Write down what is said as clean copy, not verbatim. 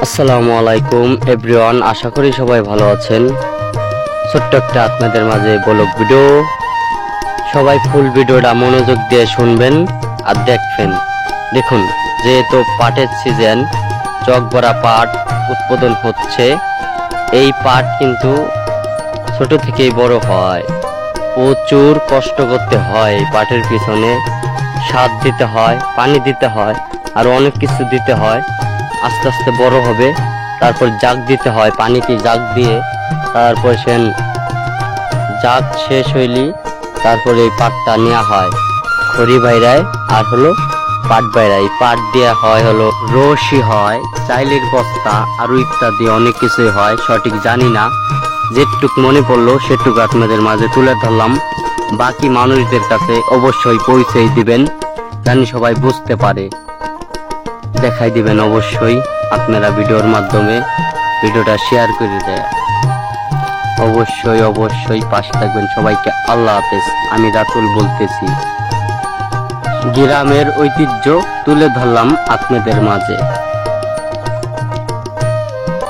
আসসালামু আলাইকুম এভরিওয়ান, আশা করি সবাই ভালো আছেন। ছোট্ট একটা আপনাদের মাঝে ব্লগ ভিডিও, সবাই ফুল ভিডিওটা মনোযোগ দিয়ে শুনবেন আর দেখবেন। দেখুন, যেহেতু পাটের সিজন, চক ভরা পাট উৎপাদন হচ্ছে। এই পাট কিন্তু ছোট থেকেই বড় হয়, প্রচুর কষ্ট করতে হয়। এই পাটের পিছনে সার দিতে হয়, পানি দিতে হয়, আর অনেক কিছু দিতে হয়। আস্তে আস্তে বড় হবে, তারপর জাগ দিতে হয়, পানিতে জাগ দিয়ে তারপর জাগ শেষ হইলি তারপর এই পাটটা নেওয়া হয় খড়ি বাইরায়, আর পাট বাইরায়। পাট দেওয়া হয় রশি হয়, চাইলের বস্তা, আরো ইত্যাদি অনেক কিছুই হয়, সঠিক জানি না। যেটুক মনে পড়লো সেটুকু আপনাদের মাঝে তুলে ধরলাম। বাকি মানুষদের কাছে অবশ্যই পৌঁছে দিবেন, জানি সবাই বুঝতে পারে। দেখাই দিবেন অবশ্যই আপনারা ভিডিওর মাধ্যমে, ভিডিওটা শেয়ার করে দেয়। অবশ্যই অবশ্যই পাশে থাকবেন। সবাইকে আল্লাহ হাফেজ। আমি রাতুল বলতেছি। গ্রামের ঐতিহ্য তুলে ধরলাম আপনাদের মাঝে।